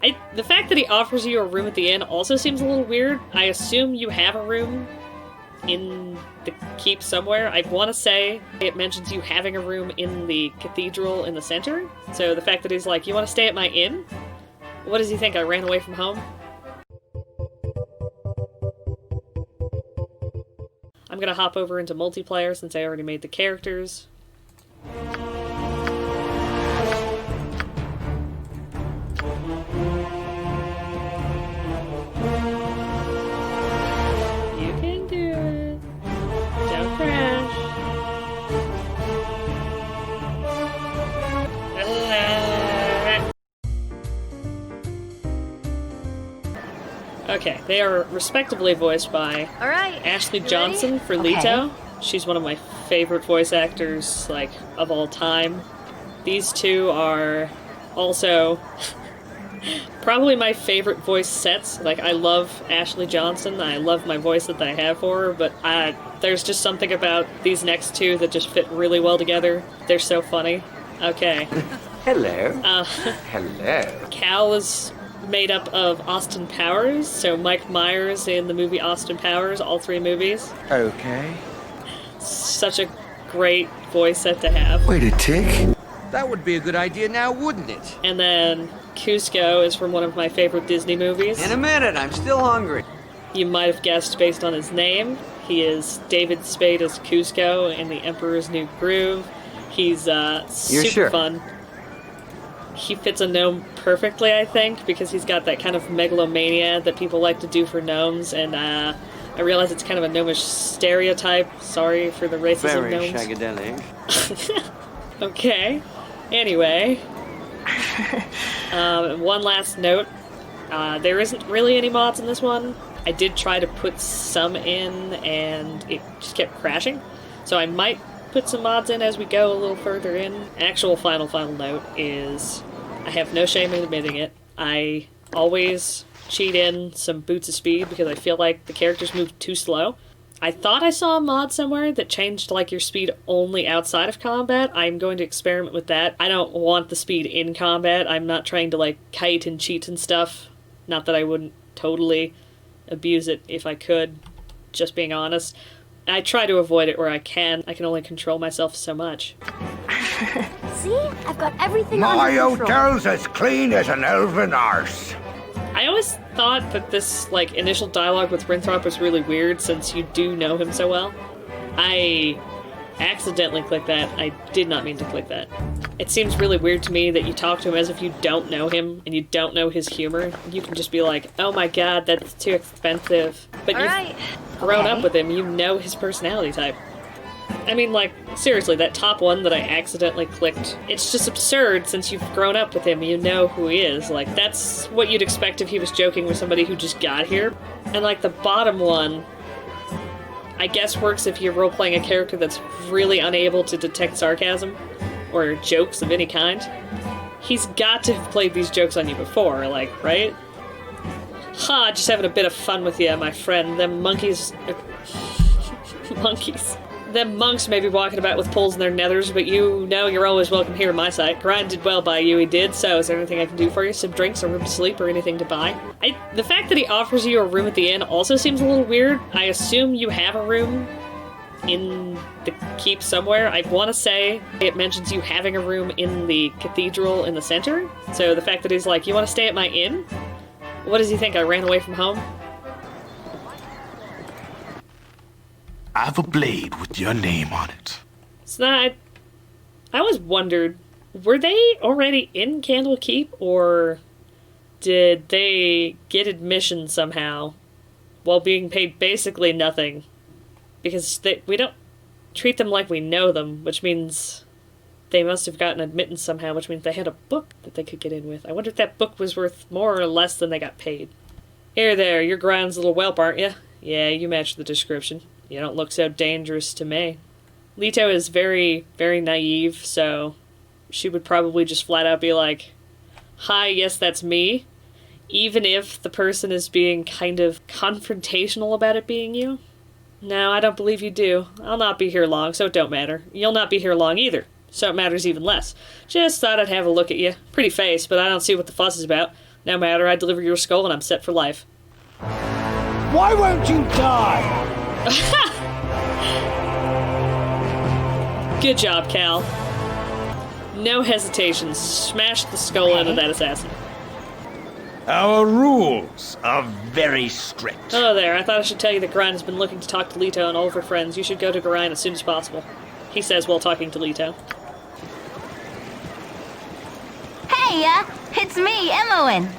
The fact that he offers you a room at the inn also seems a little weird. I assume you have a room in the keep somewhere. I want to say it mentions you having a room in the cathedral in the center. So the fact that he's like, you want to stay at my inn? What does he think? I ran away from home? I'm gonna hop over into multiplayer since I already made the characters. You can do it. Don't crash. Okay, they are respectively voiced by Ashley Johnson for Leto. She's one of my favorite voice actors, like, of all time. These two are also probably my favorite voice sets. Like, I love Ashley Johnson. I love my voice that I have for her, but there's just something about these next two that just fit really well together. They're so funny. Okay. Hello. Hello. Cal is made up of Austin Powers, so Mike Myers in the movie Austin Powers, all three movies. Okay. Such a great voice set to have. Wait a tick. That would be a good idea now, wouldn't it? And then Kuzco is from one of my favorite Disney movies. In a minute, I'm still hungry. You might have guessed based on his name. He is David Spade as Kuzco in The Emperor's New Groove. He's super fun. He fits a gnome perfectly, I think, because he's got that kind of megalomania that people like to do for gnomes, and I realize it's kind of a gnomish stereotype. Sorry for the racism of gnomes. Very shagadelic. Okay. Anyway. One last note. There isn't really any mods in this one. I did try to put some in, and it just kept crashing. So I might put some mods in as we go a little further in. Actual final note is I have no shame in admitting it. I always cheat in some boots of speed because I feel like the characters move too slow. I thought I saw a mod somewhere that changed like your speed only outside of combat. I'm going to experiment with that. I don't want the speed in combat. I'm not trying to like kite and cheat and stuff. Not that I wouldn't totally abuse it if I could, just being honest. I try to avoid it where I can. I can only control myself so much. See? I've got everything My under control. hotel's as clean as an elven arse. I always thought that this, like, initial dialogue with Winthrop was really weird since you do know him so well. I accidentally clicked that. I did not mean to click that. It seems really weird to me that you talk to him as if you don't know him and you don't know his humor. You can just be like, oh my god, that's too expensive. But you've grown up with him, you know his personality type. I mean, like, seriously, that top one that I accidentally clicked, it's just absurd since you've grown up with him and you know who he is. Like, that's what you'd expect if he was joking with somebody who just got here. And, like, the bottom one, I guess works if you're role-playing a character that's really unable to detect sarcasm or jokes of any kind. He's got to have played these jokes on you before, like, right? Ha, just having a bit of fun with you, my friend. Them monkeys... monkeys. Them monks may be walking about with poles in their nethers, but you know you're always welcome here at my site. Grind did well by you, he did, so is there anything I can do for you? Some drinks, a room to sleep, or anything to buy? The fact that he offers you a room at the inn also seems a little weird. I assume you have a room in the keep somewhere. I want to say it mentions you having a room in the cathedral in the center. So the fact that he's like, you want to stay at my inn? What does he think? I ran away from home? I have a blade with your name on it. So that I always wondered, were they already in Candlekeep, or did they get admission somehow while being paid basically nothing? Because we don't treat them like we know them, which means they must have gotten admittance somehow, which means they had a book that they could get in with. I wonder if that book was worth more or less than they got paid. Here there, you're Grind's little whelp, aren't you? Yeah, you match the description. You don't look so dangerous to me. Leto is very, very naive, so she would probably just flat out be like, hi, yes, that's me. Even if the person is being kind of confrontational about it being you. No, I don't believe you do. I'll not be here long, so it don't matter. You'll not be here long either, so it matters even less. Just thought I'd have a look at you. Pretty face, but I don't see what the fuss is about. No matter, I deliver your skull and I'm set for life. Why won't you die? Good job, Cal. No hesitation. Smash the skull into that assassin. Our rules are very strict. Hello there. I thought I should tell you that Grind has been looking to talk to Leto and all of her friends. You should go to Grind as soon as possible. He says while talking to Leto. Hey, it's me, Emmoen.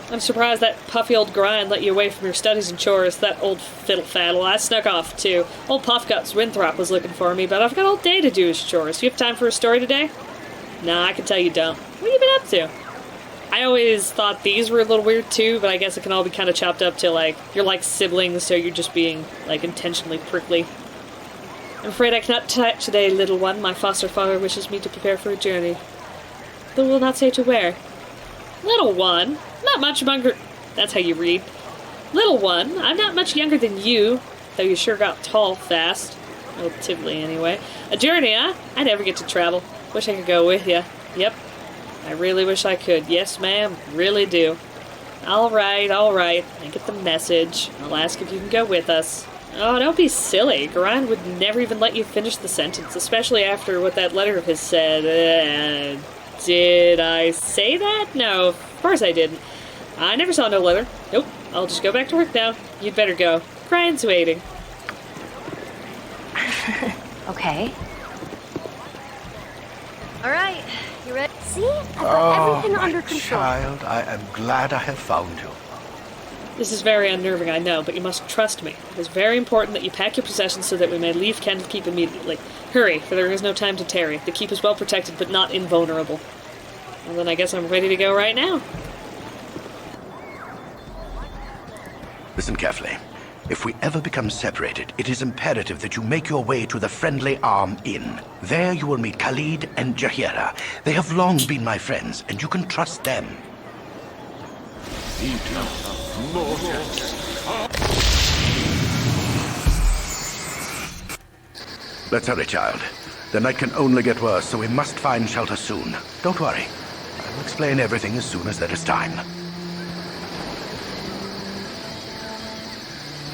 I'm surprised that puffy old Grind let you away from your studies and chores. That old fiddle-faddle. I snuck off, too. Old Puffguts Winthrop was looking for me, but I've got all day to do his chores. You have time for a story today? Nah, I can tell you don't. What have you been up to? I always thought these were a little weird, too, but I guess it can all be kind of chopped up to, like, you're like siblings, so you're just being, like, intentionally prickly. I'm afraid I cannot talk today, little one. My foster father wishes me to prepare for a journey. But will not say to where. Little one? Not much younger. That's how you read. Little one, I'm not much younger than you, though you sure got tall fast. Relatively, anyway. A journey, huh? I never get to travel. Wish I could go with you. Yep. I really wish I could. Yes, ma'am. Really do. Alright. I get the message. I'll ask if you can go with us. Oh, don't be silly. Garan would never even let you finish the sentence, especially after what that letter of his said. Did I say that? No, of course I didn't. I never saw no letter. Nope. I'll just go back to work now. You'd better go. Brian's waiting. Okay. All right. You ready? See? I've got everything under control. Child, I am glad I have found you. This is very unnerving, I know, but you must trust me. It is very important that you pack your possessions so that we may leave Candle Keep immediately. Hurry, for there is no time to tarry. The keep is well protected, but not invulnerable. Well, then I guess I'm ready to go right now. Listen carefully. If we ever become separated, it is imperative that you make your way to the Friendly Arm Inn. There you will meet Khalid and Jahira. They have long been my friends, and you can trust them. Let's hurry, child. The night can only get worse, so we must find shelter soon. Don't worry. I will explain everything as soon as there is time.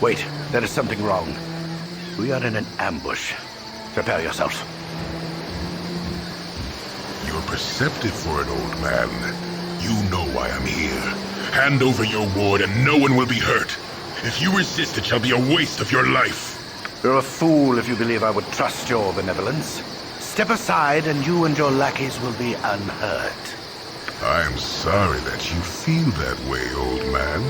Wait, there is something wrong. We are in an ambush. Prepare yourself. You're perceptive for an old man. You know why I'm here. Hand over your ward and no one will be hurt. If you resist, it shall be a waste of your life. You're a fool if you believe I would trust your benevolence. Step aside and you and your lackeys will be unhurt. I'm sorry that you feel that way, old man.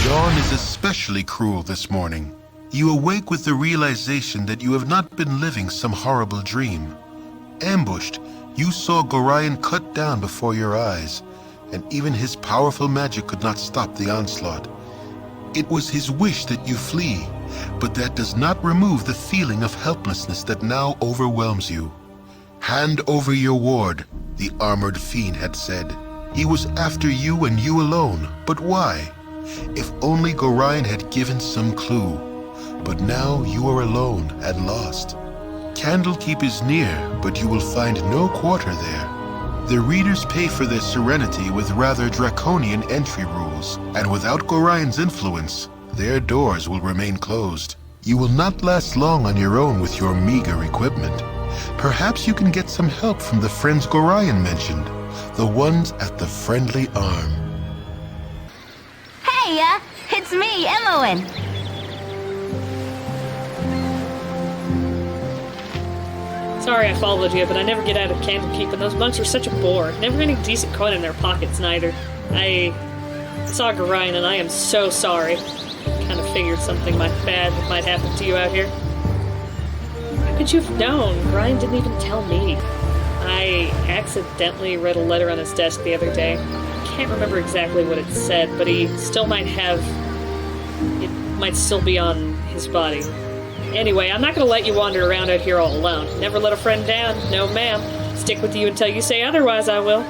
Dawn is especially cruel this morning. You awake with the realization that you have not been living some horrible dream. Ambushed, you saw Gorion cut down before your eyes, and even his powerful magic could not stop the onslaught. It was his wish that you flee, but that does not remove the feeling of helplessness that now overwhelms you. Hand over your ward, the armored fiend had said. He was after you and you alone, but why? If only Gorion had given some clue. But now you are alone and lost. Candlekeep is near, but you will find no quarter there. The readers pay for their serenity with rather draconian entry rules, and without Gorion's influence, their doors will remain closed. You will not last long on your own with your meager equipment. Perhaps you can get some help from the friends Gorion mentioned, the ones at the Friendly Arm. Hey, it's me, Emmoen. Sorry I followed you, but I never get out of Candlekeep, and those monks are such a bore. Never any decent coin in their pockets, neither. I saw Gorion, and I am so sorry. Kind of figured something bad might happen to you out here. How could you have known? Gorion didn't even tell me. I accidentally read a letter on his desk the other day. Can't remember exactly what it said, but he still might have... It might still be on his body. Anyway, I'm not gonna let you wander around out here all alone. Never let a friend down. No, ma'am. Stick with you until you say otherwise, I will.